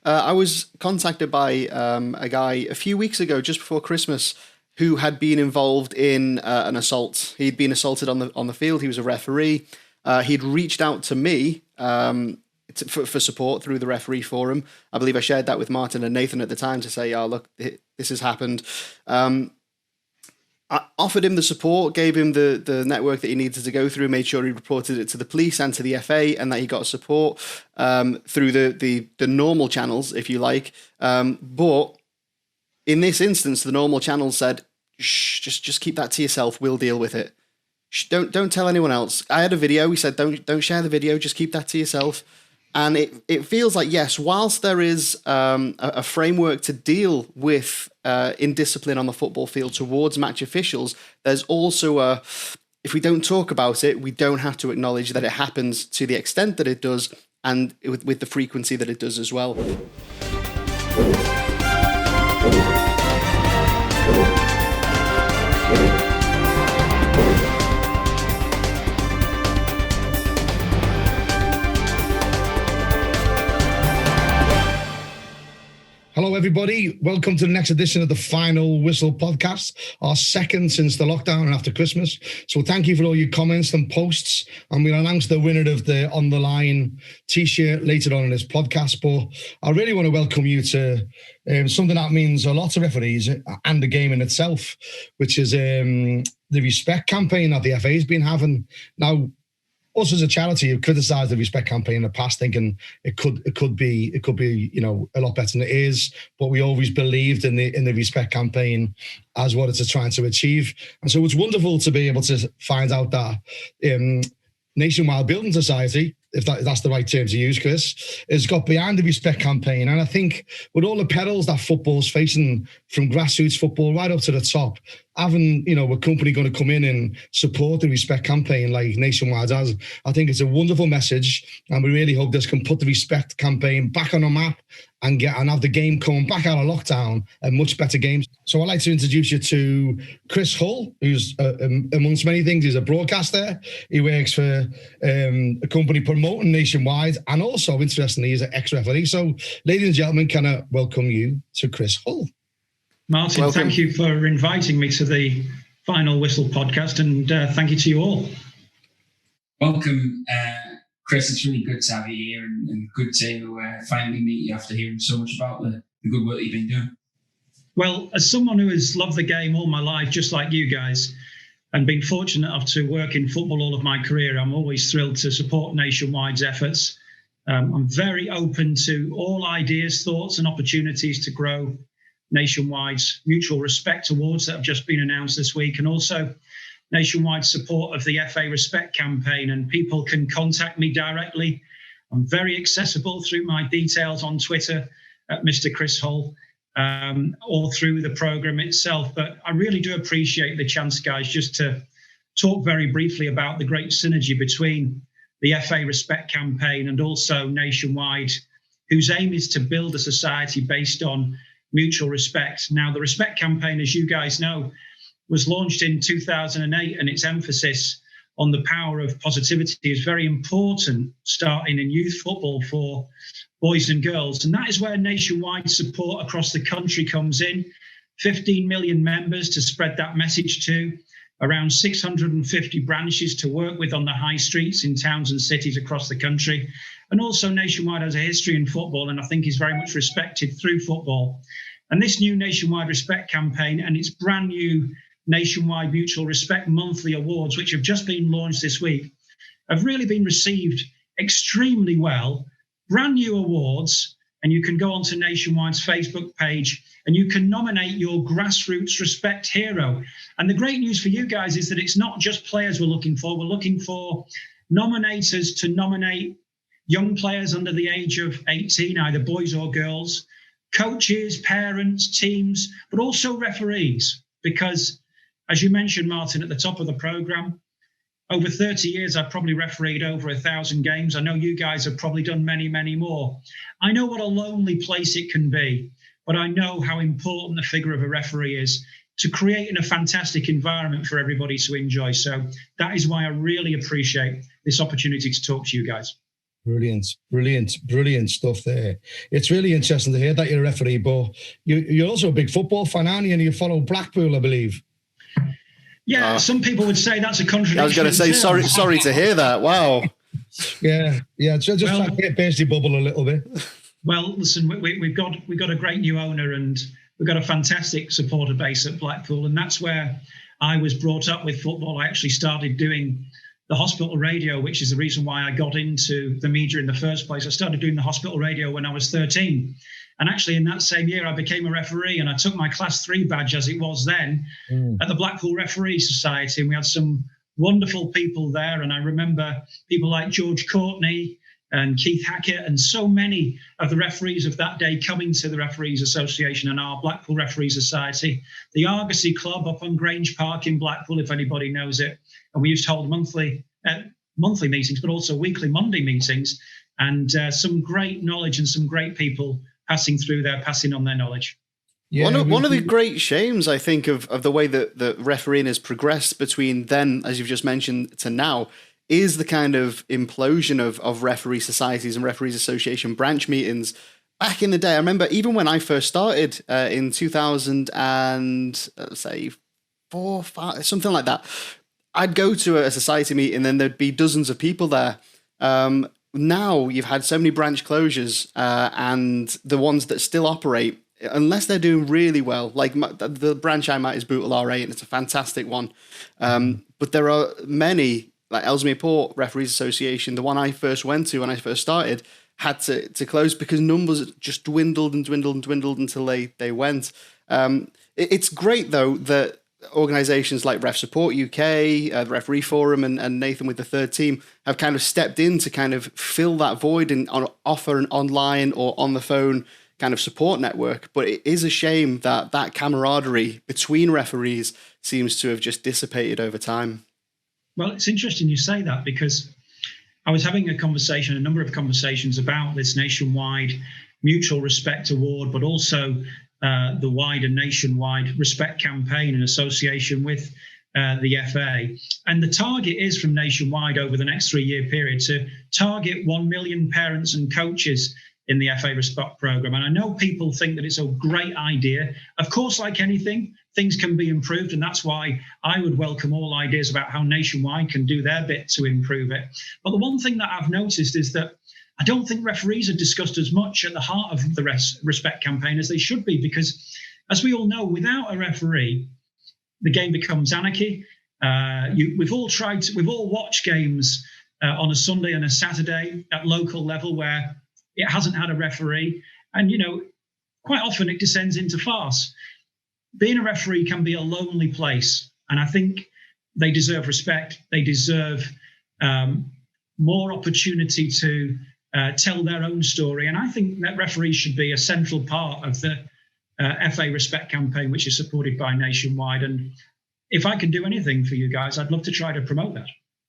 I was contacted by a guy a few weeks ago, just before Christmas, who had been involved in an assault. He'd been assaulted on the field. He was a referee. He'd reached out to me for support through the referee forum. I believe I shared that with Martin and Nathan at the time to say, "Oh, look, this has happened." I offered him the support, gave him the network that he needed to go through, made sure he reported it to the police and to the FA, and that he got support through the normal channels, if you like. But in this instance, the normal channels said, "Shh, just keep that to yourself. We'll deal with it. Shh, don't tell anyone else." I had a video. He said, "Don't share the video. Just keep that to yourself." And it feels like, yes, whilst there is a framework to deal with indiscipline on the football field towards match officials, there's also if we don't talk about it, we don't have to acknowledge that it happens to the extent that it does and with the frequency that it does as well. Hello, everybody. Welcome to the next edition of the Final Whistle podcast, our second since the lockdown and after Christmas. So thank you for all your comments and posts. And we'll announce the winner of the On The Line t-shirt later on in this podcast. But I really want to welcome you to something that means a lot to referees and the game in itself, which is the respect campaign that the FA has been having. Now, us as a charity have criticised the respect campaign in the past, thinking it could be a lot better than it is. But we always believed in the respect campaign as what it's trying to achieve. And so it's wonderful to be able to find out that Nationwide Building Society, if that's the right term to use, Chris, has got behind the respect campaign. And I think with all the perils that football's facing, from grassroots football right up to the top, having a company going to come in and support the respect campaign like Nationwide has, I think it's a wonderful message. And we really hope this can put the respect campaign back on the map and have the game coming back out of lockdown and much better games. So I'd like to introduce you to Chris Hull, who's amongst many things, he's a broadcaster. He works for a company promoting Nationwide, and also, interestingly, he's an ex-referee. So, ladies and gentlemen, can I welcome you to Chris Hull? Martin, welcome. Thank you for inviting me to the Final Whistle podcast, and thank you to you all. Welcome, Chris. It's really good to have you here, and good to finally meet you after hearing so much about the good work you've been doing. Well, as someone who has loved the game all my life, just like you guys, and been fortunate enough to work in football all of my career, I'm always thrilled to support Nationwide's efforts. I'm very open to all ideas, thoughts, and opportunities to grow Nationwide's Mutual Respect Awards that have just been announced this week, and also Nationwide support of the FA Respect campaign. And people can contact me directly. I'm very accessible through my details on Twitter at Mr. Chris Hull, or through the programme itself. But I really do appreciate the chance, guys, just to talk very briefly about the great synergy between the FA Respect campaign and also Nationwide, whose aim is to build a society based on mutual respect. Now, the Respect campaign, as you guys know, was launched in 2008, and its emphasis on the power of positivity is very important, starting in youth football for boys and girls. And that is where Nationwide support across the country comes in. 15 million members to spread that message to, around 650 branches to work with on the high streets in towns and cities across the country. And also Nationwide has a history in football, and I think is very much respected through football. And this new Nationwide Respect campaign and its brand new Nationwide Mutual Respect Monthly Awards, which have just been launched this week, have really been received extremely well. Brand new awards, and you can go onto Nationwide's Facebook page and you can nominate your grassroots respect hero. And the great news for you guys is that it's not just players we're looking for. We're looking for nominators to nominate young players under the age of 18, either boys or girls, coaches, parents, teams, but also referees. Because, as you mentioned, Martin, at the top of the programme, over 30 years, I've probably refereed over 1,000 games. I know you guys have probably done many, many more. I know what a lonely place it can be, but I know how important the figure of a referee is to creating a fantastic environment for everybody to enjoy. So that is why I really appreciate this opportunity to talk to you guys. Brilliant stuff there. It's really interesting to hear that you're a referee, but you're also a big football fan, aren't you? And you follow Blackpool, I believe. Yeah, some people would say that's a contradiction. I was going to say, sorry to hear that. Wow. Yeah. Just try to get Paisley bubble a little bit. Well, listen, we've got a great new owner, and we've got a fantastic supporter base at Blackpool, and that's where I was brought up with football. I actually started doing the hospital radio, which is the reason why I got into the media in the first place. I started doing the hospital radio when I was 13. And actually in that same year, I became a referee, and I took my Class 3 badge, as it was then, at the Blackpool Referee Society. And we had some wonderful people there. And I remember people like George Courtney and Keith Hackett and so many of the referees of that day coming to the Referees Association and our Blackpool Referee Society. The Argosy Club up on Grange Park in Blackpool, if anybody knows it. And we used to hold monthly meetings, but also weekly Monday meetings. And some great knowledge and some great people passing on their knowledge. Yeah, one of the great shames, I think, of the way that the refereeing has progressed between then, as you've just mentioned, to now, is the kind of implosion of referee societies and referees association branch meetings. Back in the day, I remember even when I first started in 2000 and let's say 4, 5, something like that, I'd go to a society meeting and there'd be dozens of people there. Now you've had so many branch closures, and the ones that still operate, unless they're doing really well, like the branch I'm at is Bootle RA, and it's a fantastic one. But there are many, like Ellesmere Port Referees Association, the one I first went to when I first started, had to close because numbers just dwindled until they went. It's great, though, that organisations like Ref Support UK, the Referee Forum, and Nathan with the third team have kind of stepped in to kind of fill that void and offer an online or on the phone kind of support network. But it is a shame that camaraderie between referees seems to have just dissipated over time. Well, it's interesting you say that, because I was having a number of conversations about this nationwide Mutual Respect Award, but also the wider nationwide respect campaign in association with the FA. And the target is from nationwide over the next 3-year period to target 1 million parents and coaches in the FA Respect programme. And I know people think that it's a great idea. Of course, like anything, things can be improved. And that's why I would welcome all ideas about how nationwide can do their bit to improve it. But the one thing that I've noticed is that I don't think referees are discussed as much at the heart of the respect campaign as they should be, because, as we all know, without a referee, the game becomes anarchy. We've all watched games on a Sunday and a Saturday at local level where it hasn't had a referee, and quite often it descends into farce. Being a referee can be a lonely place, and I think they deserve respect. They deserve more opportunity to tell their own story. And I think that referees should be a central part of the FA Respect campaign, which is supported by Nationwide. And if I can do anything for you guys, I'd love to try to promote that.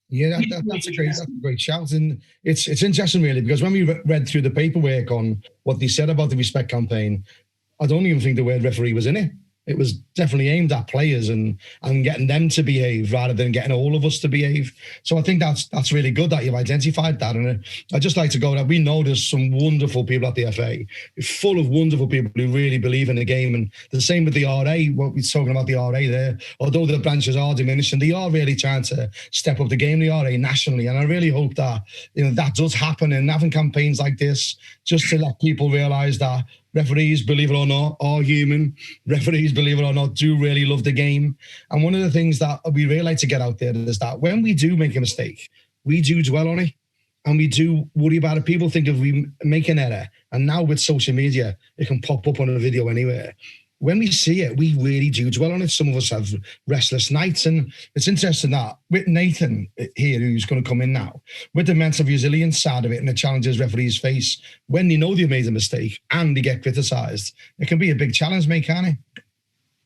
Yeah, that's a great shout. And it's interesting, really, because when we read through the paperwork on what they said about the Respect campaign, I don't even think the word referee was in it. It was definitely aimed at players and getting them to behave rather than getting all of us to behave. So I think that's really good that you've identified that. And I'd just like to go that we know there's some wonderful people at the FA, full of wonderful people who really believe in the game. And the same with the RA, what we're talking about the RA there, although the branches are diminishing, they are really trying to step up the game, the RA nationally. And I really hope that, that does happen, and having campaigns like this, just to let people realise that referees, believe it or not, are human. Referees, believe it or not, do really love the game. And one of the things that we really like to get out there is that when we do make a mistake, we do dwell on it and we do worry about it. People think if we make an error, and now with social media, it can pop up on a video anywhere. When we see it, we really do dwell on it. Some of us have restless nights. And it's interesting that with Nathan here, who's going to come in now, with the mental resilience side of it and the challenges referees face when they know they've made a mistake and they get criticised, it can be a big challenge, mate, can't it?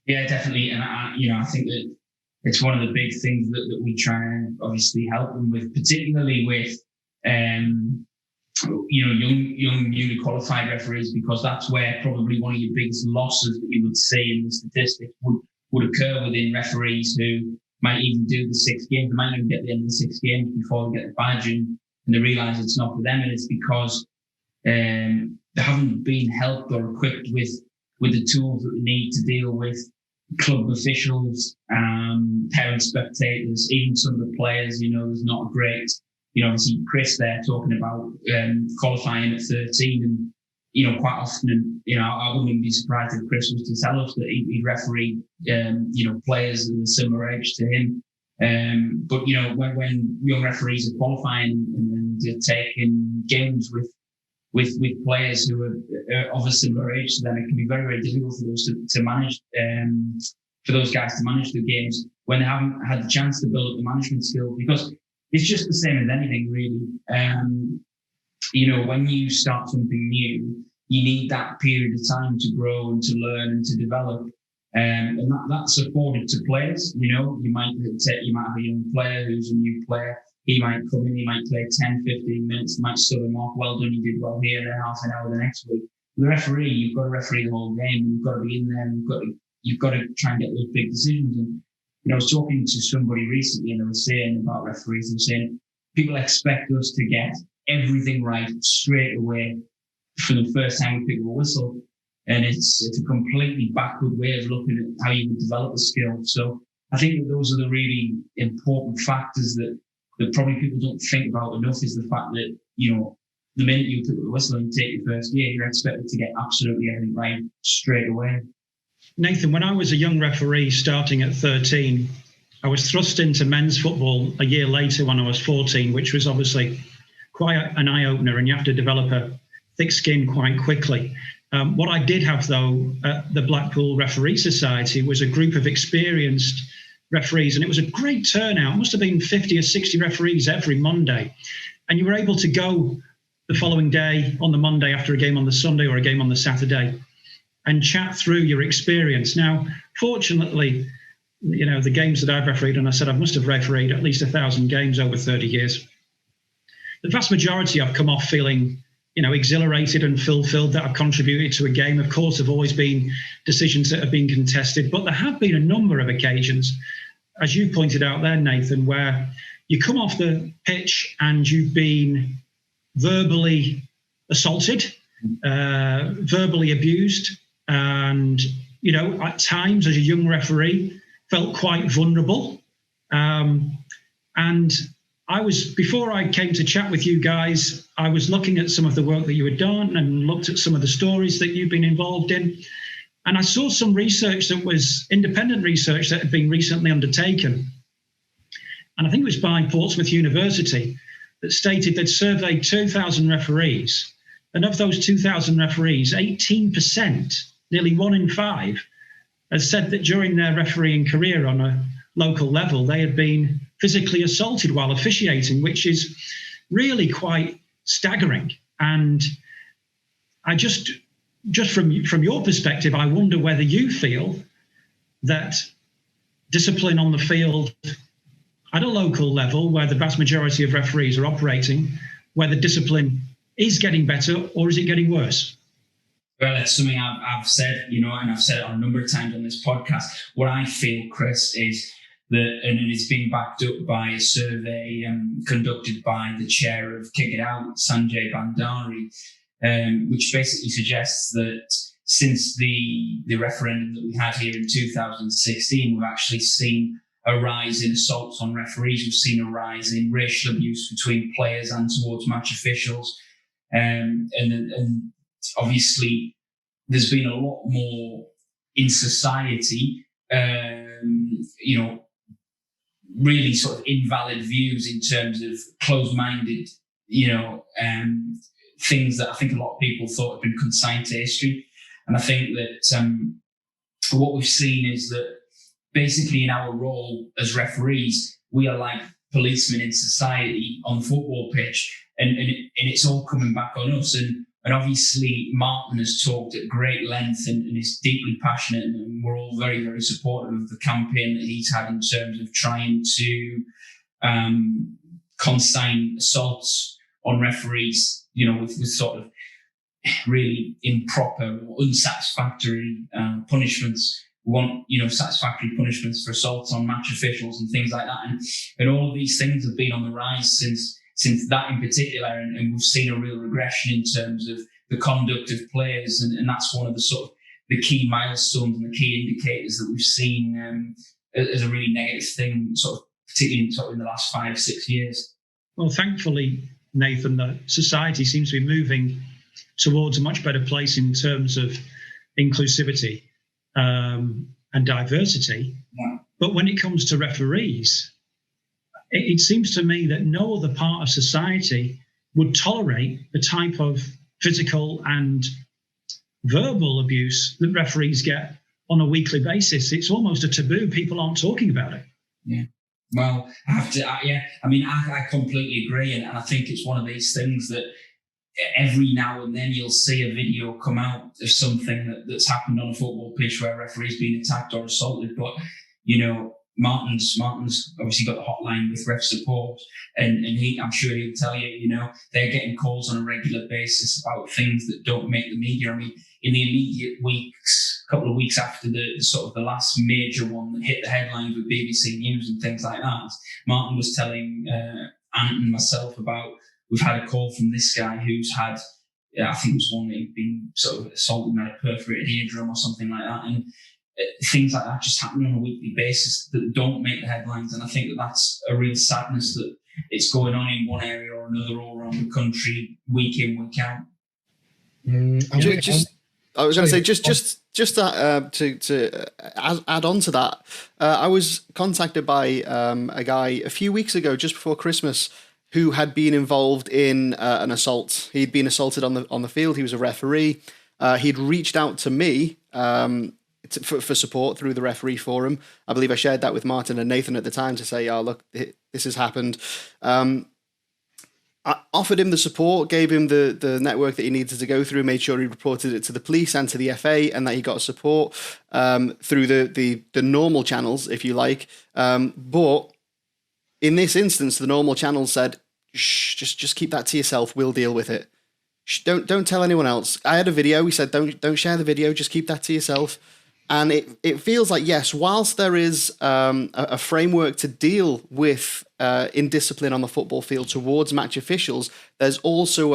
Yeah, definitely. And I think that it's one of the big things that we try and obviously help them with, particularly with young newly qualified referees, because that's where probably one of your biggest losses that you would see in the statistics would occur within referees who might even do the 6 games. They might even get the end of the 6 games before they get the badge, and and they realise it's not for them, and it's because they haven't been helped or equipped with the tools that they need to deal with club officials, parents, spectators, even some of the players. There's not a great, obviously Chris there talking about qualifying at 13, and quite often, I wouldn't be surprised if Chris was to tell us that he'd refereed, players of a similar age to him. But when young referees are qualifying and they're taking games with players who are of a similar age to them, it can be very, very difficult for those to manage, for those guys to manage the games when they haven't had the chance to build up the management skills, because it's just the same as anything, really. When you start something new, you need that period of time to grow and to learn and to develop. And that's afforded to players. You might have a young player who's a new player. He might come in, he might play 10, 15 minutes, might sub him off. Well done, you did well here, then half an hour the next week. The referee, you've got to referee the whole game. You've got to be in there. You've got to try and get those big decisions. And I was talking to somebody recently, and they were saying about referees, and saying people expect us to get everything right straight away from the first time we pick up a whistle. And it's a completely backward way of looking at how you would develop a skill. So I think that those are the really important factors that probably people don't think about enough, is the fact that, the minute you pick up the whistle and take your first year, you're expected to get absolutely everything right straight away. Nathan, when I was a young referee starting at 13, I was thrust into men's football a year later when I was 14, which was obviously quite an eye-opener, and you have to develop a thick skin quite quickly. What I did have, though, at the Blackpool Referee Society was a group of experienced referees, and it was a great turnout. It must have been 50 or 60 referees every Monday. And you were able to go the following day on the Monday after a game on the Sunday or a game on the Saturday and chat through your experience. Now, fortunately, the games that I've refereed, and I said I must have refereed at least 1,000 games over 30 years, the vast majority I've come off feeling exhilarated and fulfilled that I've contributed to a game. Of course, there have always been decisions that have been contested, but there have been a number of occasions, as you pointed out there, Nathan, where you come off the pitch and you've been verbally assaulted, verbally abused, and, at times as a young referee, felt quite vulnerable. And before I came to chat with you guys, I was looking at some of the work that you had done and looked at some of the stories that you've been involved in. And I saw some research that was independent research that had been recently undertaken. And I think it was by Portsmouth University, that stated they'd surveyed 2,000 referees. And of those 2,000 referees, 18%, nearly 1 in 5, has said that during their refereeing career on a local level, they had been physically assaulted while officiating, which is really quite staggering. And I just from your perspective, I wonder whether you feel that discipline on the field at a local level, where the vast majority of referees are operating, whether discipline is getting better or is it getting worse? Well, it's something I've said, and I've said it on a number of times on this podcast. What I feel, Chris, is that, and it's been backed up by a survey conducted by the chair of Kick It Out, Sanjay Bandari, which basically suggests that since the referendum that we had here in 2016, we've actually seen a rise in assaults on referees. We've seen a rise in racial abuse between players and towards match officials. And obviously, there's been a lot more in society, really sort of invalid views in terms of closed-minded, things that I think a lot of people thought had been consigned to history. And I think that what we've seen is that basically in our role as referees, we are like policemen in society on the football pitch, and it's all coming back on us. And obviously Martin has talked at great length and is deeply passionate, and we're all very, very supportive of the campaign that he's had in terms of trying to consign assaults on referees, with sort of really improper or unsatisfactory punishments. We want, satisfactory punishments for assaults on match officials and things like that. And all of these things have been on the rise since that in particular, and we've seen a real regression in terms of the conduct of players, and that's one of the sort of the key milestones and the key indicators that we've seen as a really negative thing, sort of particularly sort of in the last 5-6 years. Well, thankfully, Nathan, the society seems to be moving towards a much better place in terms of inclusivity and diversity. Yeah. But when it comes to referees, it seems to me that no other part of society would tolerate the type of physical and verbal abuse that referees get on a weekly basis. It's almost a taboo. People aren't talking about it. Yeah. Well, I completely agree. And I think it's one of these things that every now and then you'll see a video come out of something that's happened on a football pitch where a referee's been attacked or assaulted. But, Martin's obviously got the hotline with ref support, and I'm sure he'll tell you, they're getting calls on a regular basis about things that don't make the media. I mean, in the immediate weeks, couple of weeks after the sort of the last major one that hit the headlines with BBC News and things like that, Martin was telling Ant and myself about, we've had a call from this guy who's had, I think it was one that he'd been sort of assaulted and had a perforated eardrum or something like that. And things like that just happen on a weekly basis that don't make the headlines. And I think that's a real sadness that it's going on in one area or another all around the country, week in, week out. I was going to say, just that, to add on to that, I was contacted by a guy a few weeks ago, just before Christmas, who had been involved in an assault. He'd been assaulted on the field. He was a referee. He'd reached out to me for support through the referee forum. I believe I shared that with Martin and Nathan at the time to say, "Oh, look, this has happened." I offered him the support, gave him the network that he needed to go through, made sure he reported it to the police and to the FA, and that he got support through the normal channels, if you like. But in this instance, the normal channels said, "Shh, just keep that to yourself. We'll deal with it. Shh, don't tell anyone else." I had a video. He said, "Don't share the video. Just keep that to yourself." And it feels like, yes, whilst there is a framework to deal with indiscipline on the football field towards match officials, there's also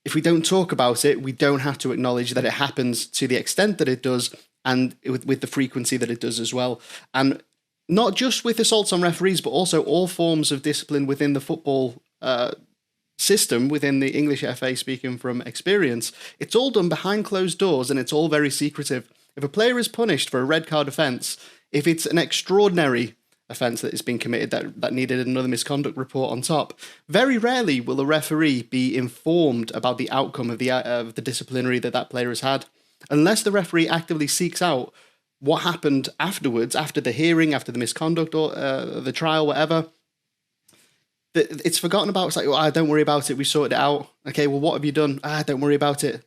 if we don't talk about it, we don't have to acknowledge that it happens to the extent that it does and with the frequency that it does as well. And not just with assaults on referees, but also all forms of discipline within the football system, within the English FA, speaking from experience. It's all done behind closed doors and it's all very secretive. If a player is punished for a red card offence, if it's an extraordinary offence that has been committed that needed another misconduct report on top, very rarely will a referee be informed about the outcome of the disciplinary that player has had, unless the referee actively seeks out what happened afterwards, after the hearing, after the misconduct or the trial, whatever. It's forgotten about. It's like, don't worry about it. We sorted it out. Okay, well, what have you done? Don't worry about it.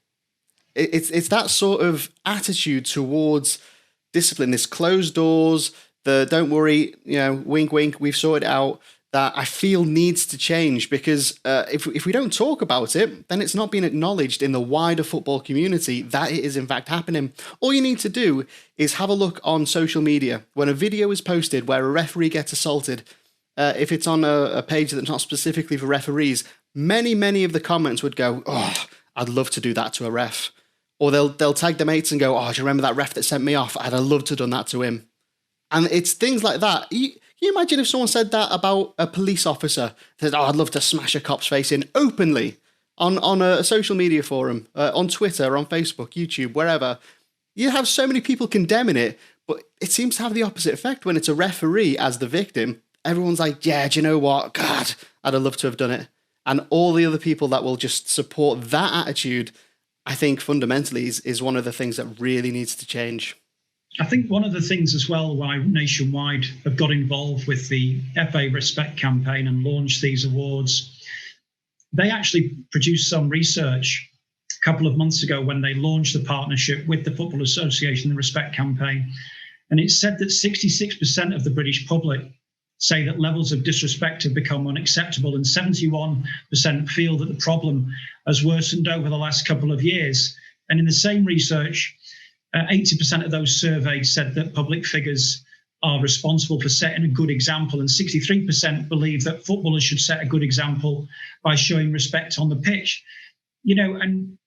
It's that sort of attitude towards discipline, this closed doors, the don't worry, wink, wink, we've sorted it out, that I feel needs to change, because if we don't talk about it, then it's not being acknowledged in the wider football community that it is in fact happening. All you need to do is have a look on social media. When a video is posted where a referee gets assaulted, if it's on a page that's not specifically for referees, many of the comments would go, "Oh, I'd love to do that to a ref." Or they'll tag their mates and go, "Oh, do you remember that ref that sent me off? I'd have loved to have done that to him." And it's things like that. Can you imagine if someone said that about a police officer? Said, "Oh, I'd love to smash a cop's face in," openly on a social media forum, on Twitter, on Facebook, YouTube, wherever. You have so many people condemning it, but it seems to have the opposite effect when it's a referee as the victim. Everyone's like, "Yeah, do you know what? God, I'd have loved to have done it." And all the other people that will just support that attitude, I think fundamentally is one of the things that really needs to change. I think one of the things as well why Nationwide have got involved with the FA Respect campaign and launched these awards, they actually produced some research a couple of months ago when they launched the partnership with the Football Association, the Respect campaign. And it said that 66% of the British public say that levels of disrespect have become unacceptable, and 71% feel that the problem has worsened over the last couple of years. And in the same research, 80% of those surveyed said that public figures are responsible for setting a good example, and 63% believe that footballers should set a good example by showing respect on the pitch. And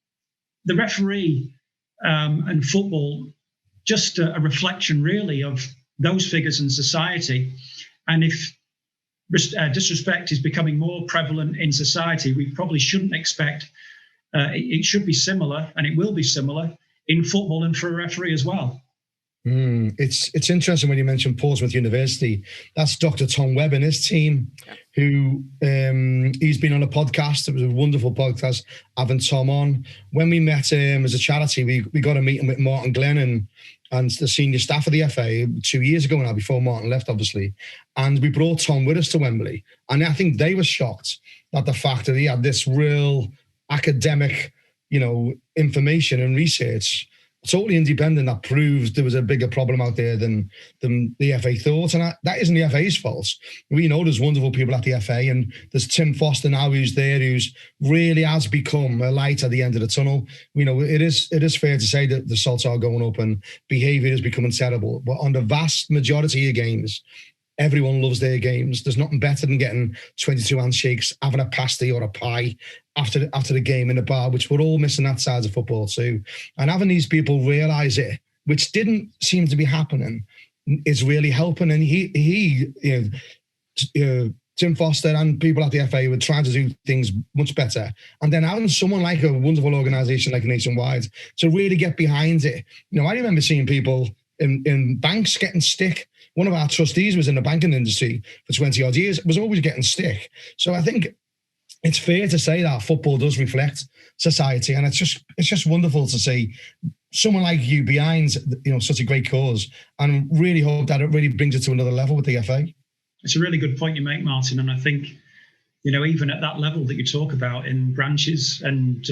the referee and football, just a reflection really of those figures in society. And if disrespect is becoming more prevalent in society, we probably shouldn't expect it should be similar, and it will be similar in football and for a referee as well. It's interesting when you mention Portsmouth University. That's Dr. Tom Webb and his team, who he's been on a podcast. It was a wonderful podcast, having Tom on. When we met as a charity, we got a meeting with Martin Glenn and the senior staff of the FA 2 years ago now, before Martin left, obviously. And we brought Tom with us to Wembley. And I think they were shocked at the fact that he had this real academic, information and research, totally independent, that proves there was a bigger problem out there than the FA thought. And that isn't the FA's fault. We know there's wonderful people at the FA, and there's Tim Foster now who's there, who's really has become a light at the end of the tunnel. It is fair to say that the salts are going up and behaviour is becoming terrible. But on the vast majority of games, everyone loves their games. There's nothing better than getting 22 handshakes, having a pasty or a pie after the game in a bar, which we're all missing that side of football too. And having these people realise it, which didn't seem to be happening, is really helping. And Tim Foster and people at the FA were trying to do things much better. And then having someone like a wonderful organisation like Nationwide to really get behind it. I remember seeing people in banks getting stick. One of our trustees was in the banking industry for 20 odd years, was always getting stick. So I think it's fair to say that football does reflect society, and it's just wonderful to see someone like you behind such a great cause, and really hope that it really brings it to another level with the FA. It's a really good point you make, Martin, and I think even at that level that you talk about in branches and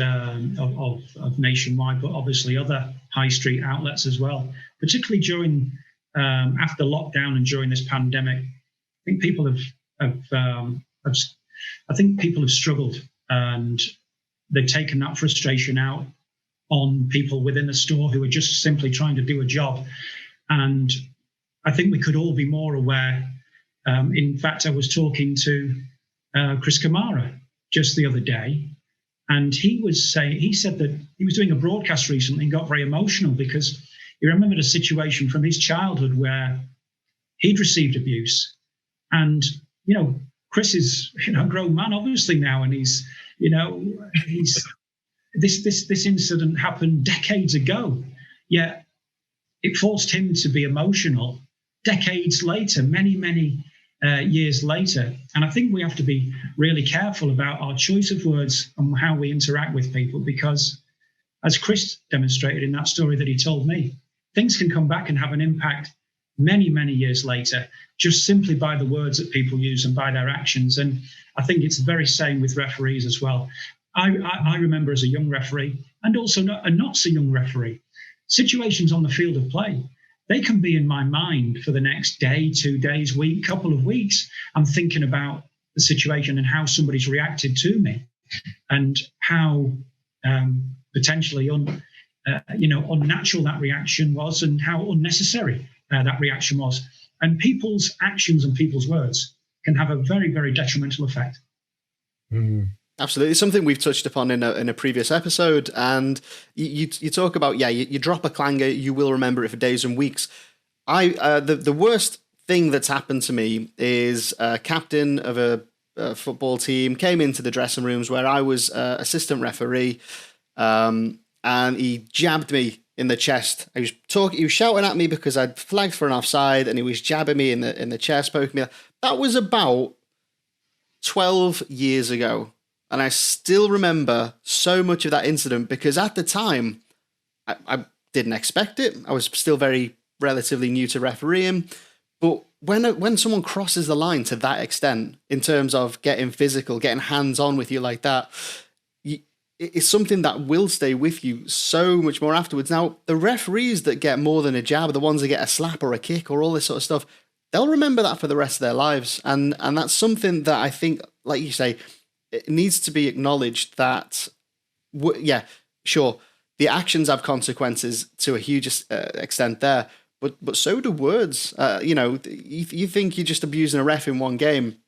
of Nationwide, but obviously other high street outlets as well, particularly during after lockdown and during this pandemic, I think people have struggled, and they've taken that frustration out on people within the store who are just simply trying to do a job. And I think we could all be more aware. In fact, I was talking to Chris Kamara just the other day, and he said that he was doing a broadcast recently and got very emotional because he remembered a situation from his childhood where he'd received abuse. And, Chris is, a grown man, obviously now, and he's this incident happened decades ago, yet it forced him to be emotional decades later, many years later. And I think we have to be really careful about our choice of words and how we interact with people, because as Chris demonstrated in that story that he told me, things can come back and have an impact many years later, just simply by the words that people use and by their actions. And I think it's the very same with referees as well. I remember as a young referee, and also a not so young referee, situations on the field of play, they can be in my mind for the next day, 2 days, week, couple of weeks. I'm thinking about the situation and how somebody's reacted to me, and how potentially unnatural that reaction was, and how unnecessary that reaction was. And people's actions and people's words can have a very, very detrimental effect. Absolutely. Something we've touched upon in a previous episode. And you talk about, you drop a clanger, you will remember it for days and weeks. The worst thing that's happened to me is a captain of a football team came into the dressing rooms where I was assistant referee, and he jabbed me in the chest. He was shouting at me because I'd flagged for an offside, and he was jabbing me in the chest, poking me. That was about 12 years ago. And I still remember so much of that incident because at the time, I didn't expect it. I was still very relatively new to refereeing. But when someone crosses the line to that extent, in terms of getting physical, getting hands-on with you like that, it's something that will stay with you so much more afterwards. Now, the referees that get more than a jab, the ones that get a slap or a kick or all this sort of stuff, they'll remember that for the rest of their lives. And that's something that I think, like you say, it needs to be acknowledged that, sure, the actions have consequences to a huge extent there, but so do words. You think you're just abusing a ref in one game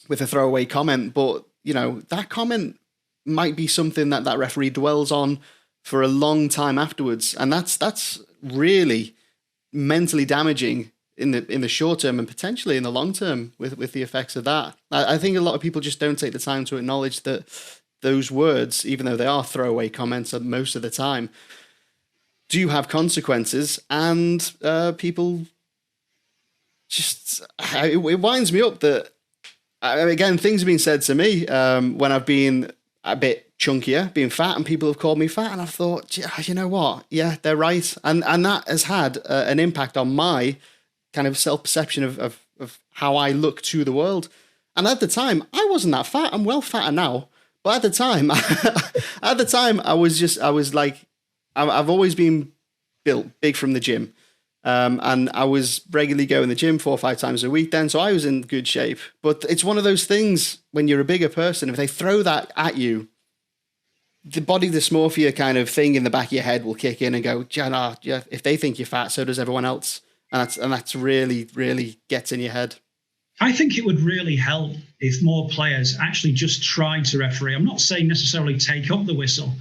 with a throwaway comment, but that comment might be something that referee dwells on for a long time afterwards, and that's really mentally damaging in the short term and potentially in the long term with the effects of that. I think a lot of people just don't take the time to acknowledge that those words, even though they are throwaway comments most of the time, do have consequences, and people just, it winds me up that, again, things have been said to me when I've been a bit chunkier, being fat, and people have called me fat, and I've thought, you know what? Yeah, they're right. And that has had an impact on my kind of self-perception of how I look to the world. And at the time, I wasn't that fat. I'm well fatter now. But at the time, I was like, I've always been built big from the gym. And I was regularly going to the gym 4 or 5 times a week then, so I was in good shape. But it's one of those things when you're a bigger person, if they throw that at you, the body dysmorphia kind of thing in the back of your head will kick in and go, yeah, if they think you're fat, so does everyone else. And that's really, really gets in your head. I think it would really help if more players actually just tried to referee. I'm not saying necessarily take up the whistle,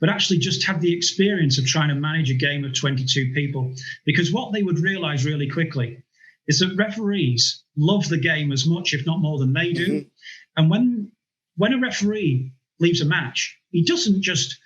but actually just have the experience of trying to manage a game of 22 people. Because what they would realize really quickly is that referees love the game as much, if not more than they do. Mm-hmm. And when a referee leaves a match, he doesn't just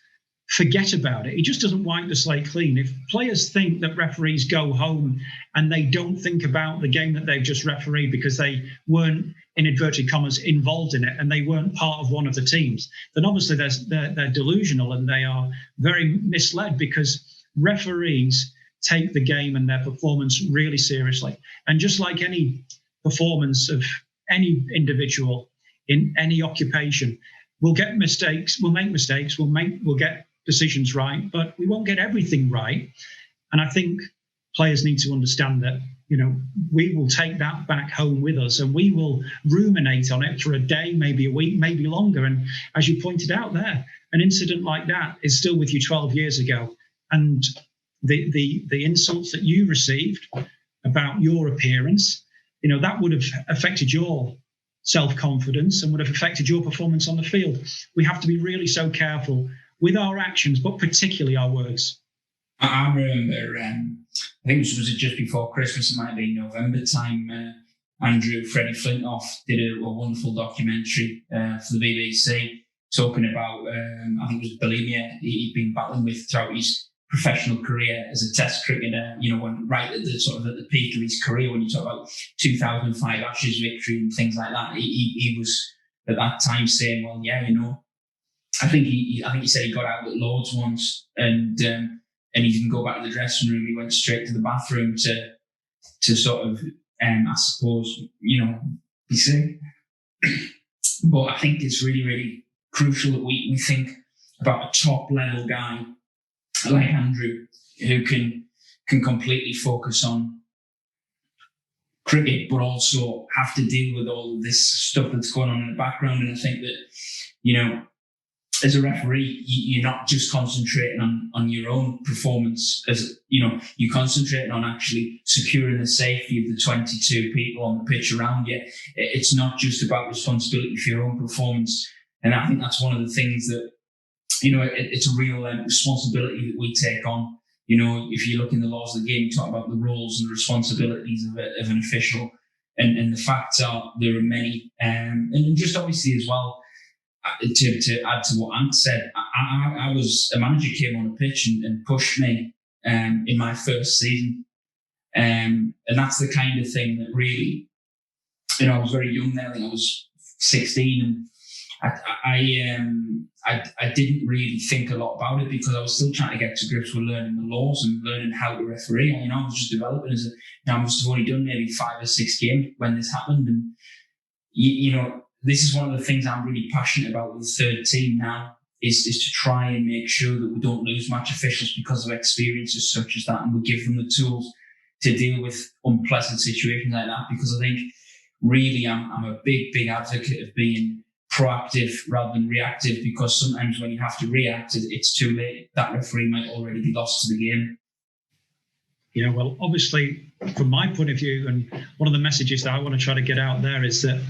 forget about it. He just doesn't wipe the slate clean. If players think that referees go home and they don't think about the game that they've just refereed because they weren't, in inverted commas, involved in it and they weren't part of one of the teams, then obviously they're delusional and they are very misled, because referees take the game and their performance really seriously. And just like any performance of any individual in any occupation, we'll get mistakes, we'll make mistakes, we'll get decisions right, but we won't get everything right. And I think players need to understand that, we will take that back home with us and we will ruminate on it for a day, maybe a week, maybe longer. And as you pointed out there, an incident like that is still with you 12 years ago. And the insults that you received about your appearance, that would have affected your self-confidence and would have affected your performance on the field. We have to be really so careful with our actions, but particularly our words. I remember, I think was it just before Christmas, it might be November time, Andrew Freddie Flintoff did a wonderful documentary for the BBC talking about, I think it was bulimia he'd been battling with throughout his professional career as a Test cricketer, when right at the sort of at the peak of his career, when you talk about 2005 Ashes victory and things like that, he was at that time saying, well, yeah, I think he said he got out with Lords once, and he didn't go back to the dressing room. He went straight to the bathroom to sort of, I suppose, be sick. But I think it's really, really crucial that we think about a top level guy like Andrew, who can completely focus on cricket, but also have to deal with all of this stuff that's going on in the background. And I think that, as a referee, you're not just concentrating on your own performance, as you're concentrating on actually securing the safety of the 22 people on the pitch around you. It's not just about responsibility for your own performance. And I think that's one of the things that, it's a real responsibility that we take on. If you look in the laws of the game, you talk about the roles and the responsibilities of an official. And the facts are there are many. And just obviously as well, to add to what Ant said, I was a manager came on a pitch and pushed me in my first season, and that's the kind of thing that really, I was very young then. I think I was 16, and I didn't really think a lot about it because I was still trying to get to grips with learning the laws and learning how to referee. I was just developing I must have only done maybe 5 or 6 games when this happened, and this is one of the things I'm really passionate about with the third team now, is to try and make sure that we don't lose match officials because of experiences such as that, and we give them the tools to deal with unpleasant situations like that. Because I think really I'm a big advocate of being proactive rather than reactive, because sometimes when you have to react, it's too late. That referee might already be lost to the game. Well, obviously, from my point of view, and one of the messages that I want to try to get out there is that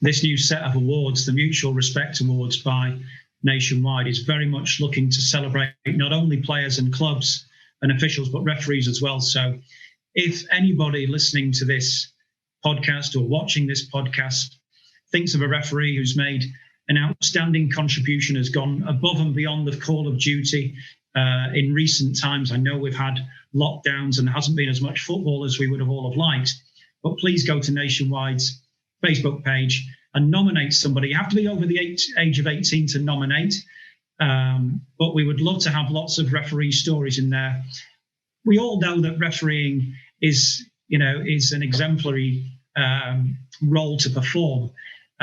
this new set of awards, the Mutual Respect Awards by Nationwide, is very much looking to celebrate not only players and clubs and officials, but referees as well. So if anybody listening to this podcast or watching this podcast thinks of a referee who's made an outstanding contribution, has gone above and beyond the call of duty in recent times. I know we've had lockdowns and there hasn't been as much football as we would have all have liked, but please go to Nationwide's Facebook page and nominate somebody. You have to be over the age of 18 to nominate, but we would love to have lots of referee stories in there. We all know that refereeing is an exemplary role to perform,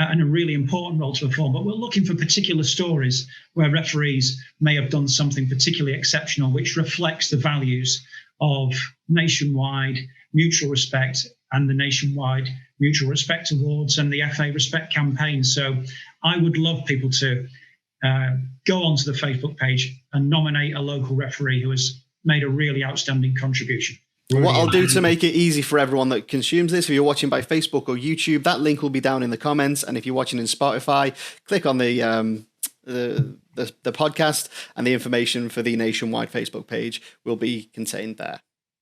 and a really important role to perform, but we're looking for particular stories where referees may have done something particularly exceptional, which reflects the values of Nationwide Mutual Respect and the Nationwide Mutual Respect Awards and the FA Respect campaign. So I would love people to go onto the Facebook page and nominate a local referee who has made a really outstanding contribution. What I'll do to make it easy for everyone that consumes this, if you're watching by Facebook or YouTube, that link will be down in the comments. And if you're watching in Spotify, click on the podcast, and the information for the Nationwide Facebook page will be contained there.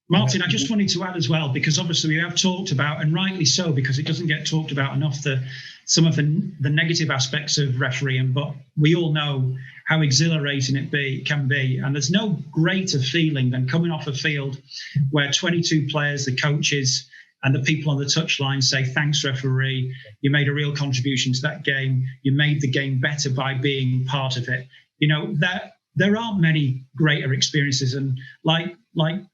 Martin, I just wanted to add as well, because obviously we have talked about, and rightly so, because it doesn't get talked about enough, some of the negative aspects of refereeing, but we all know how exhilarating it can be. And there's no greater feeling than coming off a field where 22 players, the coaches, and the people on the touchline say, thanks, referee. You made a real contribution to that game. You made the game better by being part of it. There aren't many greater experiences. And like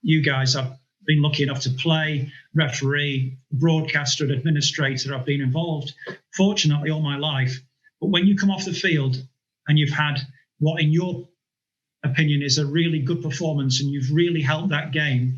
you guys, I've been lucky enough to play, referee, broadcaster, and administrator. I've been involved, fortunately, all my life. But when you come off the field and you've had what, in your opinion, is a really good performance, and you've really helped that game,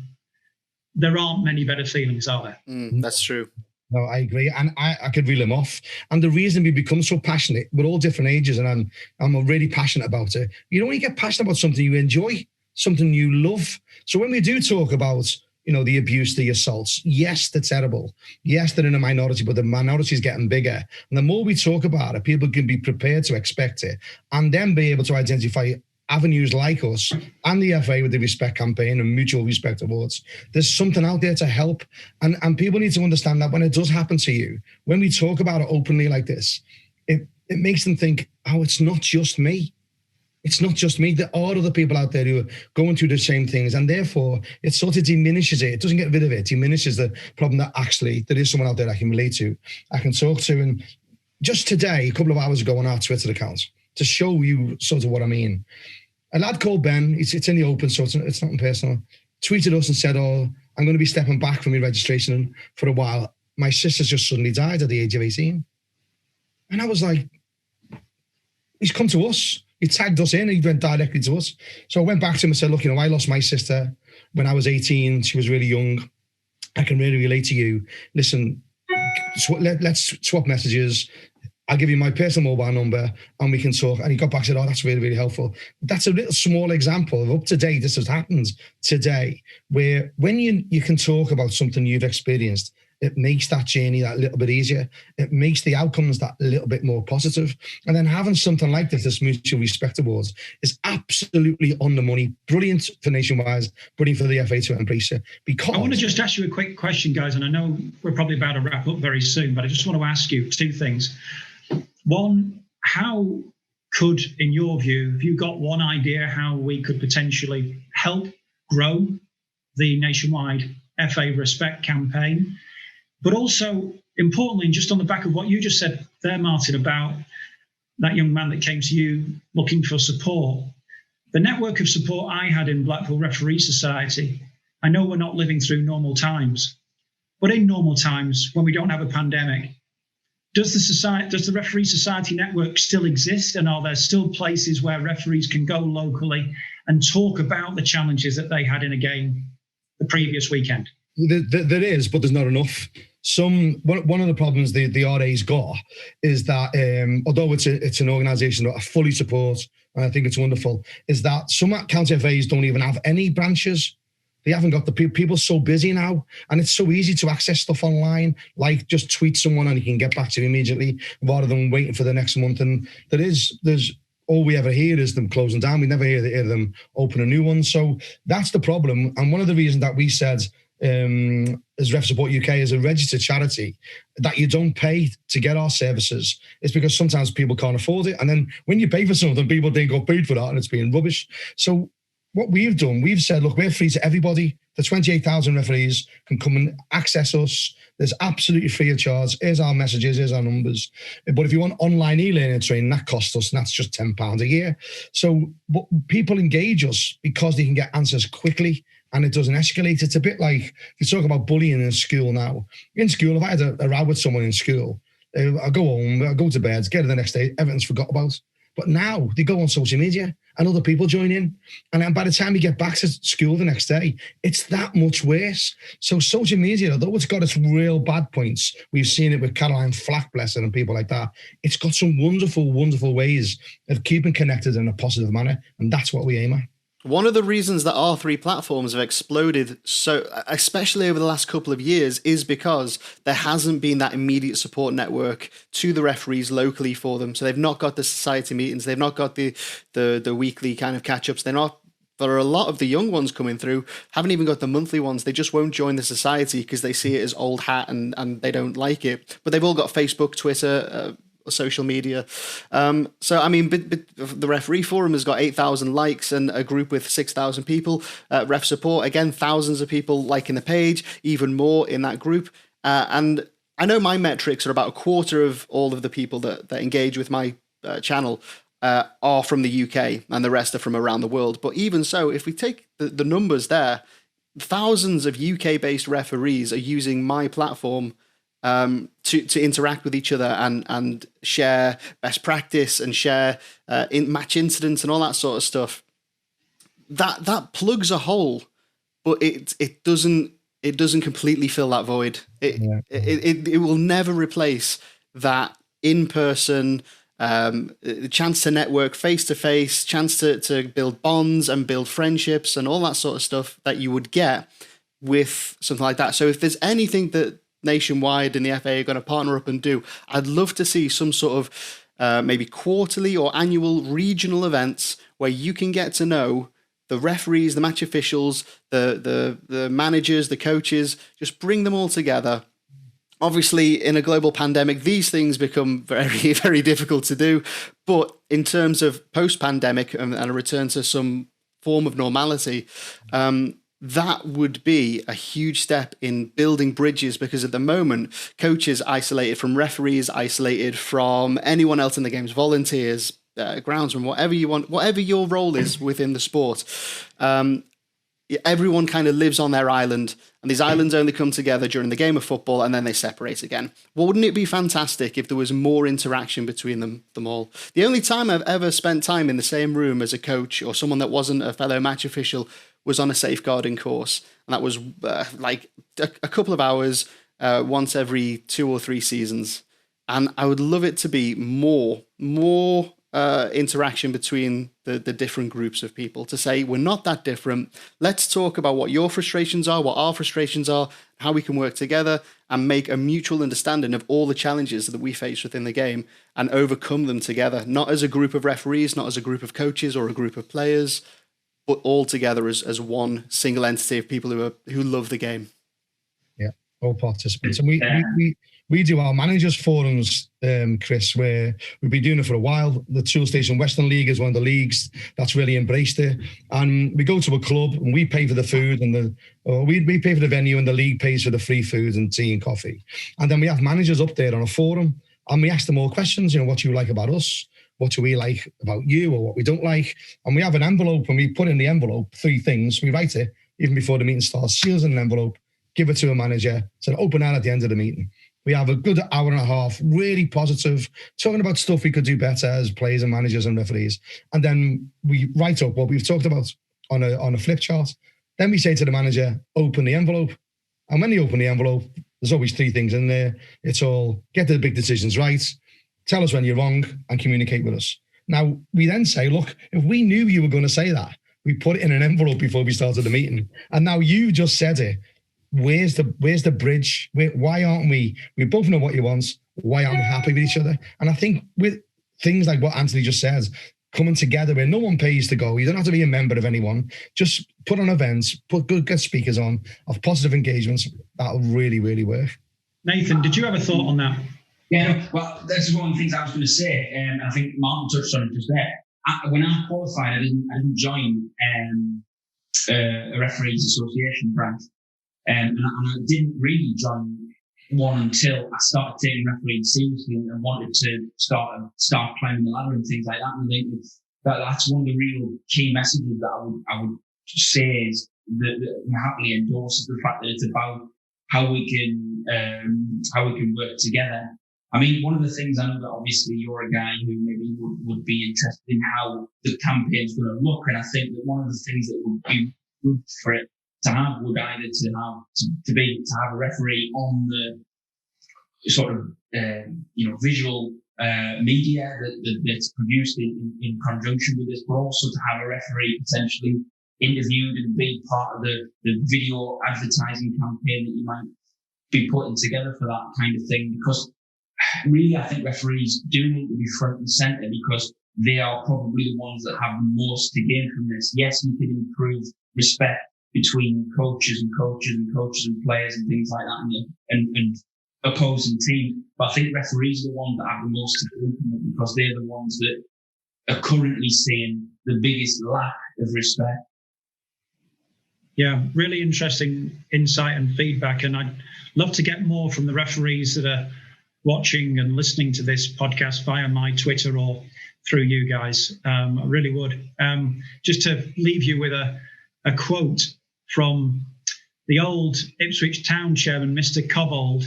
there aren't many better feelings, are there? That's true. No, I agree. And I could reel them off. And the reason we become so passionate, we're all different ages, and I'm really passionate about it. You only get passionate about something you enjoy, something you love. So when we do talk about, the abuse, the assaults, yes, they're terrible. Yes, they're in a minority, but the minority is getting bigger. And the more we talk about it, people can be prepared to expect it, and then be able to identify avenues like us and the FA with the Respect campaign and Mutual Respect Awards. There's something out there to help. And people need to understand that when it does happen to you, when we talk about it openly like this, it makes them think, oh, it's not just me. It's not just me. There are other people out there who are going through the same things. And therefore, it sort of diminishes it. It doesn't get rid of it. It diminishes the problem that actually there is someone out there I can relate to, I can talk to. And just today, a couple of hours ago on our Twitter accounts, to show you sort of what I mean, a lad called Ben, it's in the open, so it's not personal, tweeted us and said, oh, I'm going to be stepping back from my registration for a while. My sister's just suddenly died at the age of 18. And I was like, he's come to us. He tagged us in and he went directly to us. So I went back to him and said, look, I lost my sister when I was 18. She was really young. I can really relate to you. Listen, let's swap messages. I'll give you my personal mobile number and we can talk. And he got back and said, oh, that's really, really helpful. That's a little small example of up to date. This has happened today, where when you can talk about something you've experienced, it makes that journey that little bit easier. It makes the outcomes that little bit more positive. And then having something like this Mutual Respect Awards, is absolutely on the money. Brilliant for Nationwide, brilliant for the FA to embrace it. Because I want to just ask you a quick question, guys, and I know we're probably about to wrap up very soon, but I just want to ask you two things. One, how could, in your view, have you got one idea how we could potentially help grow the Nationwide FA Respect campaign? But also, importantly, just on the back of what you just said there, Martin, about that young man that came to you looking for support, the network of support I had in Blackpool Referee Society, I know we're not living through normal times, but in normal times, when we don't have a pandemic, does the Referee Society network still exist? And are there still places where referees can go locally and talk about the challenges that they had in a game the previous weekend? There is, but there's not enough. One of the problems the RA's got is that although it's an organisation that I fully support and I think it's wonderful, is that some county FAs don't even have any branches. They haven't got the people so busy now, and it's so easy to access stuff online. Like just tweet someone and he can get back to you immediately rather than waiting for the next month. And there's all we ever hear is them closing down. We never hear them open a new one. So that's the problem. And one of the reasons that we said, as Ref Support UK, as a registered charity, that you don't pay to get our services is because sometimes people can't afford it. And then when you pay for something, people think got paid for that and it's being rubbish. So what we've done, we've said, look, we're free to everybody. The 28,000 referees can come and access us. There's absolutely free of charge. Here's our messages, here's our numbers. But if you want online e-learning training, that costs us, and that's just £10 a year. So people engage us because they can get answers quickly and it doesn't escalate. It's a bit like, if you talk about bullying in school now. In school, if I had a row with someone in school, I go home, I go to bed, get it the next day, everything's forgot about. But now they go on social media and other people join in. And then by the time you get back to school the next day, it's that much worse. So social media, although it's got its real bad points, we've seen it with Caroline Flack, bless her, and people like that, it's got some wonderful, wonderful ways of keeping connected in a positive manner. And that's what we aim at. One of the reasons that our three platforms have exploded, so especially over the last couple of years, is because there hasn't been that immediate support network to the referees locally for them. So they've not got the society meetings, they've not got the weekly kind of catch-ups. They're not, for a lot of the young ones coming through, haven't even got the monthly ones. They just won't join the society because they see it as old hat and they don't like it. But they've all got Facebook, Twitter, social media. So, I mean, the referee forum has got 8,000 likes and a group with 6,000 people. Ref Support, again, thousands of people liking the page, even more in that group. And I know my metrics are about a quarter of all of the people that engage with my channel are from the UK and the rest are from around the world. But even so, if we take the numbers there, thousands of UK-based referees are using my platform to interact with each other and share best practice and share match incidents and all that sort of stuff. That plugs a hole, but it doesn't completely fill that void. It will never replace that in-person chance to network face to face, chance to build bonds and build friendships and all that sort of stuff that you would get with something like that. So if there's anything that Nationwide and the FA are going to partner up and do, I'd love to see some sort of maybe quarterly or annual regional events where you can get to know the referees, the match officials, the managers, the coaches, just bring them all together. Obviously, in a global pandemic, these things become very, very difficult to do. But in terms of post-pandemic and a return to some form of normality, that would be a huge step in building bridges, because at the moment, coaches isolated from referees, isolated from anyone else in the games, volunteers, groundsmen, whatever you want, whatever your role is within the sport. Everyone kind of lives on their island, and these islands only come together during the game of football and then they separate again. Well, wouldn't it be fantastic if there was more interaction between them all? The only time I've ever spent time in the same room as a coach or someone that wasn't a fellow match official was on a safeguarding course. And that was like a couple of hours once every 2 or 3 seasons. And I would love it to be more interaction between the different groups of people, to say, we're not that different. Let's talk about what your frustrations are, what our frustrations are, how we can work together and make a mutual understanding of all the challenges that we face within the game and overcome them together, not as a group of referees, not as a group of coaches or a group of players, but all together as one single entity of people who love the game. Yeah, all participants. And we do our managers forums, Chris, where we've been doing it for a while. The Toolstation Western League is one of the leagues that's really embraced it. And we go to a club and we pay for the food and we pay for the venue, and the league pays for the free food and tea and coffee. And then we have managers up there on a forum and we ask them all questions, what do you like about us? What do we like about you, or what we don't like? And we have an envelope, and we put in the envelope 3 things. We write it even before the meeting starts, seals in an envelope, give it to a manager, it's an open end at the end of the meeting. We have a good hour and a half, really positive, talking about stuff we could do better as players and managers and referees. And then we write up what we've talked about on a flip chart. Then we say to the manager, open the envelope. And when they open the envelope, there's always 3 things in there. It's all, get the big decisions right, tell us when you're wrong, and communicate with us. Now, we then say, look, if we knew you were going to say that, We put it in an envelope before we started the meeting. And now you just said it. Where's the bridge? Why aren't we both know what you want. Why aren't we happy with each other? And I think with things like what Anthony just said, coming together where no one pays to go, you don't have to be a member of anyone. Just put on events, put good speakers on, of positive engagements. That'll really, really work. Nathan, did you have a thought on that? Yeah, well, that's one of the things I was going to say, and I think Martin touched on it just there. When I qualified, I didn't join a referees association branch, and I didn't really join one until I started taking refereeing seriously and wanted to start climbing the ladder and things like that. And I think that's one of the real key messages that I would say is that I happily endorse the fact that it's about how we can work together. I mean, one of the things, I know that obviously you're a guy who maybe would be interested in how the campaign's going to look, and I think that one of the things that would be good for it to have would either to have a referee on the sort of visual media that's produced in conjunction with this, but also to have a referee potentially interviewed and be part of the video advertising campaign that you might be putting together for that kind of thing. Because really, I think referees do need to be front and centre, because they are probably the ones that have the most to gain from this. Yes, we can improve respect between coaches and players and things like that, and opposing teams. But I think referees are the ones that have the most to gain from it, because they're the ones that are currently seeing the biggest lack of respect. Yeah, really interesting insight and feedback. And I'd love to get more from the referees that are watching and listening to this podcast via my Twitter or through you guys. I really would. Just to leave you with a quote from the old Ipswich Town chairman, Mr. Cobbold.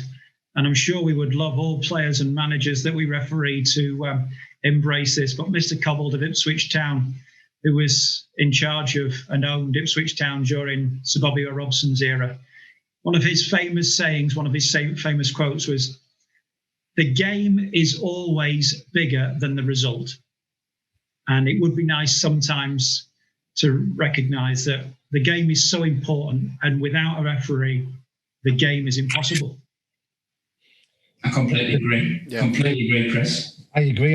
And I'm sure we would love all players and managers that we referee to embrace this. But Mr. Cobbold of Ipswich Town, who was in charge of and owned Ipswich Town during Sir Bobby Robson's era, one of his famous sayings, one of his famous quotes was, "The game is always bigger than the result." And it would be nice sometimes to recognise that the game is so important, and without a referee, the game is impossible. I completely agree. Yeah. Completely agree, Chris. I agree,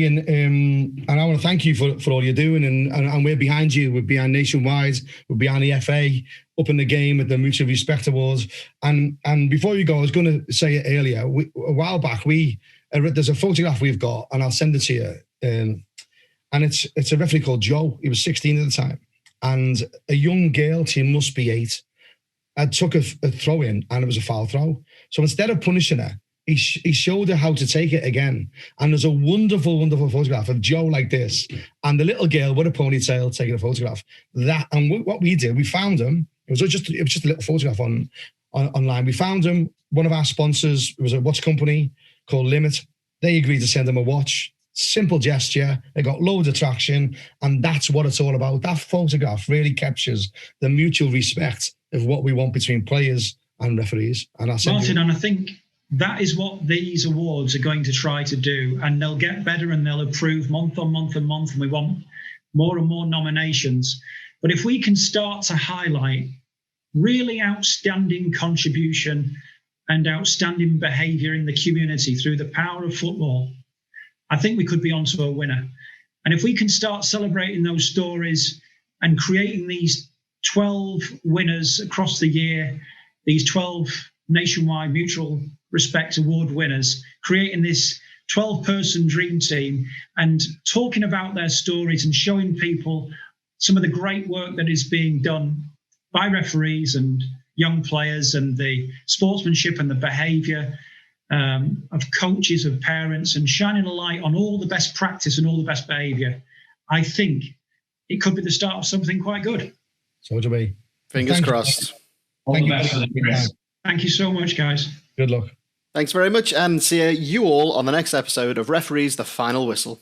and I want to thank you for all you're doing, and we're behind you. We're behind Nationwide. We're behind the FA, up in the game at the Mutual Respect Awards. And before you go, I was going to say it earlier. A while back, there's a photograph we've got, and I'll send it to you. And it's a referee called Joe. He was 16 at the time, and a young girl, she must be 8, had took a throw in, and it was a foul throw. So instead of punishing her, he showed her how to take it again. And there's a wonderful, wonderful photograph of Joe like this, and the little girl with a ponytail taking a photograph. What we did, we found him. It was just a little photograph online. We found him. One of our sponsors, it was a watch company called Limit. They agreed to send him a watch. Simple gesture. They got loads of traction, and that's what it's all about. That photograph really captures the mutual respect of what we want between players and referees. And Martin, and I think that is what these awards are going to try to do, and they'll get better and they'll improve month on month and month, and we want more and more nominations. But if we can start to highlight really outstanding contribution and outstanding behaviour in the community through the power of football, I think we could be onto a winner. And if we can start celebrating those stories and creating these 12 winners across the year, these 12 nationwide mutual respect award winners, creating this 12-person dream team and talking about their stories and showing people some of the great work that is being done by referees and young players, and the sportsmanship and the behaviour of coaches, of parents, and shining a light on all the best practice and all the best behaviour. I think it could be the start of something quite good. So do we. Fingers crossed. All the best for the Chris. Thank you so much, guys. Good luck. Thanks very much, and see you all on the next episode of Referees the Final Whistle.